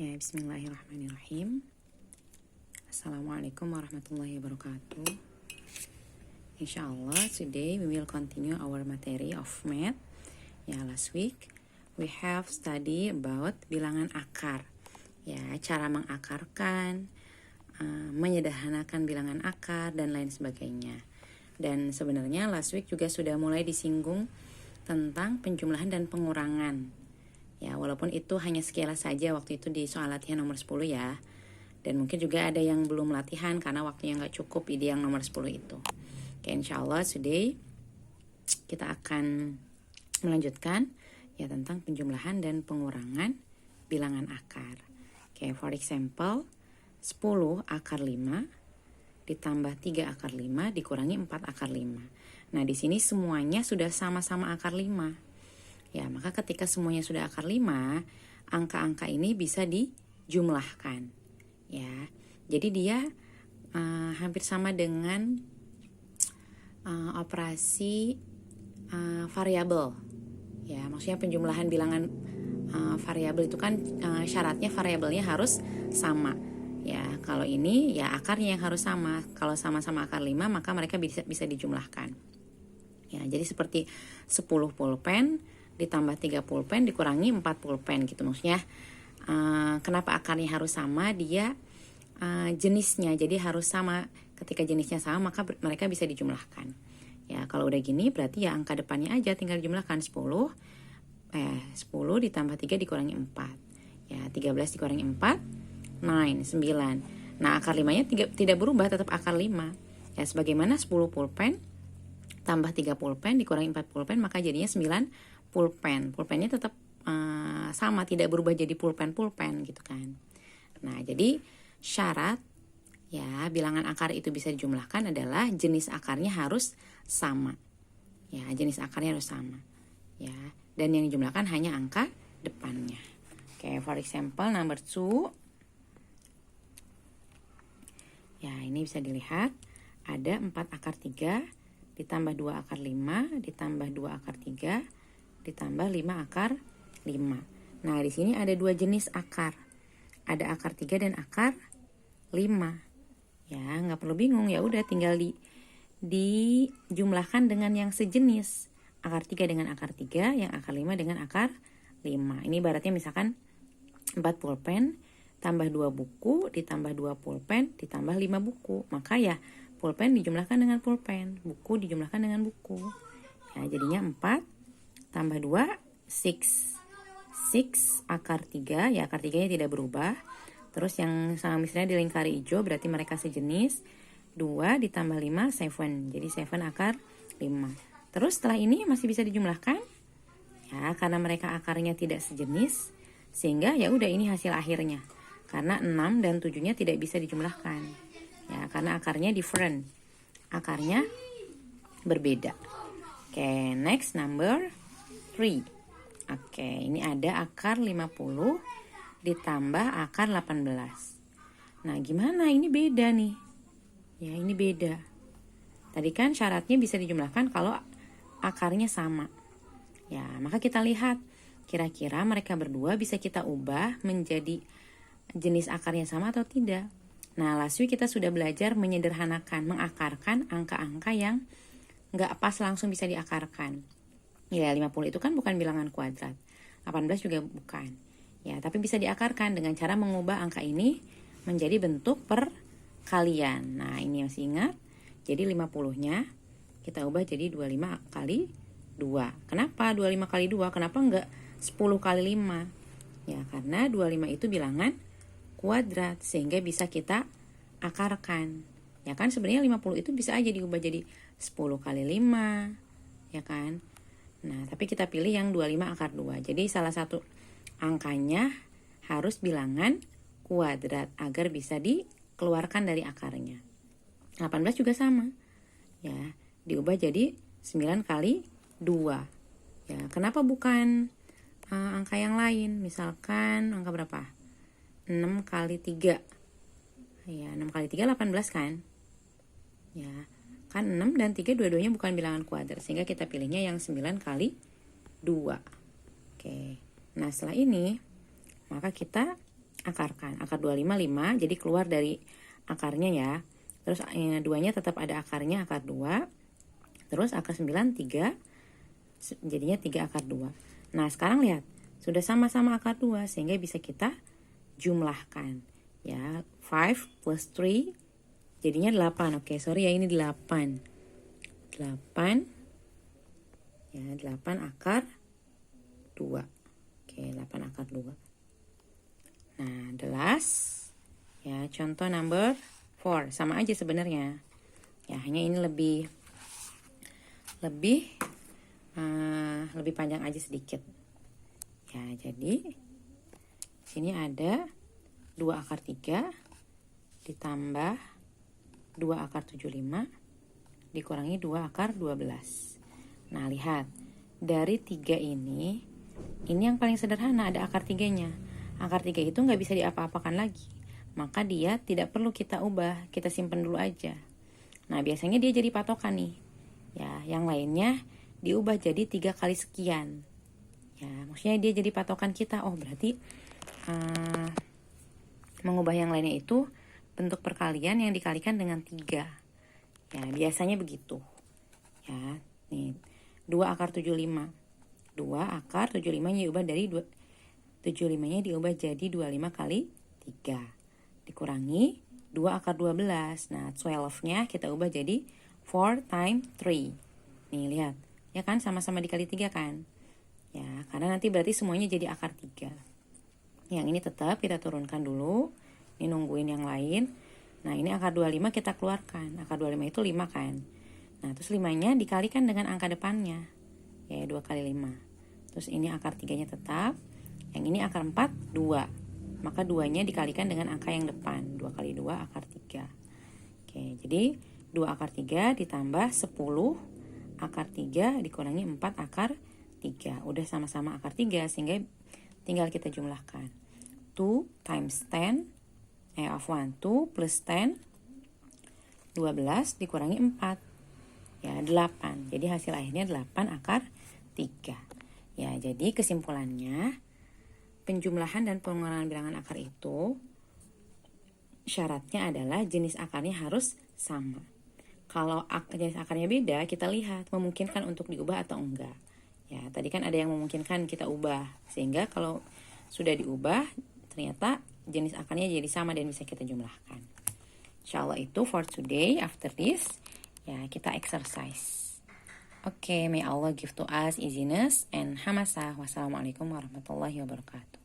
Ya, bismillahirrahmanirrahim. Assalamualaikum warahmatullahi wabarakatuh. Inshallah, today we will continue our material of math. Ya, last week we have study about bilangan akar. Ya, cara mengakarkan, menyederhanakan bilangan akar dan lain sebagainya. Dan sebenarnya last week juga sudah mulai disinggung tentang penjumlahan dan pengurangan. Ya, walaupun itu hanya sekilas saja waktu itu di soal latihan nomor 10 ya. Dan mungkin juga ada yang belum latihan karena waktunya nggak cukup ide yang nomor 10 itu. Oke, insyaAllah today kita akan melanjutkan ya tentang penjumlahan dan pengurangan bilangan akar. Oke, for example, 10 akar 5 ditambah 3 akar 5 dikurangi 4 akar 5. Nah, di sini semuanya sudah sama-sama akar 5. Ya, maka ketika semuanya sudah akar 5, angka-angka ini bisa dijumlahkan. Ya, jadi dia hampir sama dengan operasi variabel. Ya, maksudnya penjumlahan bilangan variabel itu kan syaratnya variabelnya harus sama. Ya, kalau ini ya akarnya yang harus sama. Kalau sama-sama akar 5, maka mereka bisa dijumlahkan. Ya, jadi seperti 10 pulpen ditambah 3 pulpen dikurangi 4 pulpen gitu. Maksudnya kenapa akarnya harus sama? Dia jenisnya jadi harus sama. Ketika jenisnya sama maka mereka bisa dijumlahkan. Ya, kalau udah gini berarti ya angka depannya aja tinggal dijumlahkan. 10 ditambah 3 dikurangi 4. Ya, 13 dikurangi 4 9. Nah, akar 5-nya tidak berubah, tetap akar 5. Ya, sebagaimana 10 pulpen tambah 3 pulpen dikurangi 4 pulpen maka jadinya 9 pulpen. Pulpennya tetap sama, tidak berubah jadi pulpen-pulpen gitu kan. Nah, jadi syarat ya bilangan akar itu bisa dijumlahkan adalah jenis akarnya harus sama. Ya, jenis akarnya harus sama. Ya, dan yang dijumlahkan hanya angka depannya. Oke, for example number 2. Ya, ini bisa dilihat ada 4 akar 3 ditambah 2 akar 5 ditambah 2 akar 3 ditambah 5 akar 5. Nah, di sini ada dua jenis akar. Ada akar 3 dan akar 5. Ya, nggak perlu bingung, ya udah tinggal dijumlahkan dengan yang sejenis. Akar 3 dengan akar 3, yang akar 5 dengan akar 5. Ini ibaratnya misalkan 4 pulpen tambah 2 buku ditambah 2 pulpen ditambah 5 buku. Maka ya pulpen dijumlahkan dengan pulpen, buku dijumlahkan dengan buku. Ya, jadinya 4 tambah 2, 6. 6 akar 3, ya akar 3-nya tidak berubah. Terus yang sama misalnya dilingkari hijau berarti mereka sejenis. 2 ditambah 5, 7. Jadi 7 akar 5. Terus setelah ini masih bisa dijumlahkan. Ya, karena mereka akarnya tidak sejenis, sehingga ya udah ini hasil akhirnya. Karena 6 dan 7-nya tidak bisa dijumlahkan. Ya, karena akarnya different. Akarnya berbeda. Oke, next number 3. Oke, ini ada akar 50 ditambah akar 18. Nah, gimana? Ini beda nih. Ya, ini beda. Tadi kan syaratnya bisa dijumlahkan kalau akarnya sama. Ya, maka kita lihat kira-kira mereka berdua bisa kita ubah menjadi jenis akarnya sama atau tidak. Nah, last week kita sudah belajar menyederhanakan, mengakarkan angka-angka yang nggak pas langsung bisa diakarkan. Ya, 50 itu kan bukan bilangan kuadrat. 18 juga bukan. Ya, tapi bisa diakarkan dengan cara mengubah angka ini menjadi bentuk perkalian. Nah, ini masih ingat. Jadi 50-nya kita ubah jadi 25 kali 2. Kenapa 25 kali 2? Kenapa enggak 10 kali 5? Ya, karena 25 itu bilangan kuadrat sehingga bisa kita akarkan. Ya kan, sebenarnya 50 itu bisa aja diubah jadi 10 kali 5. Ya kan? Nah, tapi kita pilih yang 25 akar 2. Jadi salah satu angkanya harus bilangan kuadrat agar bisa dikeluarkan dari akarnya. 18 juga sama. Ya, diubah jadi 9 kali 2. Ya, kenapa bukan angka yang lain? Misalkan angka berapa? 6 kali 3. Ya, 6 kali 3 18 kan? Ya, kan 6 dan 3 dua-duanya bukan bilangan kuadrat, sehingga kita pilihnya yang 9 kali 2. Oke. Nah, setelah ini maka kita akarkan. Akar 25 5, jadi keluar dari akarnya ya. Terus 2-nya tetap ada akarnya, akar 2. Terus akar 9 3, jadinya 3 akar 2. Nah sekarang lihat, sudah sama-sama akar 2 sehingga bisa kita jumlahkan. Ya, 5 plus 3 jadinya 8. Oke, sorry ya, ini 8. 8. Ya, 8 akar 2. Oke, 8 akar 2. Nah, the last, ya contoh number 4, sama aja sebenarnya. Ya, hanya ini lebih panjang aja sedikit. Ya, jadi sini ada 2 akar 3 ditambah 2 akar 75 dikurangi 2 akar 12. Nah, lihat. Dari 3 ini yang paling sederhana, ada akar 3-nya. Akar 3 itu nggak bisa diapa-apakan lagi. Maka dia tidak perlu kita ubah, kita simpen dulu aja. Nah, biasanya dia jadi patokan nih. Ya, yang lainnya diubah jadi 3 kali sekian. Ya, maksudnya dia jadi patokan kita. Oh, berarti mengubah yang lainnya itu bentuk perkalian yang dikalikan dengan 3. Ya, biasanya begitu. Ya, nih 2 akar 75. 2 akar 75-nya diubah dari 75-nya diubah jadi 25 kali 3. Dikurangi 2 akar 12. Nah, 12-nya kita ubah jadi 4 times 3. Nih, lihat. Ya kan, sama-sama dikali 3 kan? Ya, karena nanti berarti semuanya jadi akar 3. Yang ini tetap kita turunkan dulu. Ini nungguin yang lain. Nah, ini akar 25 kita keluarkan. Akar 25 itu 5 kan? Nah, terus 5-nya dikalikan dengan angka depannya. Ya, 2 kali 5. Terus ini akar 3-nya tetap. Yang ini akar 4, 2. Maka 2-nya dikalikan dengan angka yang depan. 2 kali 2, akar 3. Oke, jadi 2 akar 3 ditambah 10 akar 3 dikurangi 4 akar 3. Udah sama-sama akar 3, sehingga tinggal kita jumlahkan. 2 times 10, 2 plus 10, 12 dikurangi 4. Ya, 8. Jadi hasil akhirnya 8 akar 3. Ya, jadi kesimpulannya, penjumlahan dan pengurangan bilangan akar itu syaratnya adalah jenis akarnya harus sama. Kalau jenis akarnya beda, kita lihat memungkinkan untuk diubah atau enggak. Ya, tadi kan ada yang memungkinkan kita ubah, sehingga kalau sudah diubah, ternyata jenis akarnya jadi sama dan bisa kita jumlahkan. Insyaallah itu for today. After this, ya kita exercise. Oke, may Allah give to us easiness and hamasah. Wassalamualaikum warahmatullahi wabarakatuh.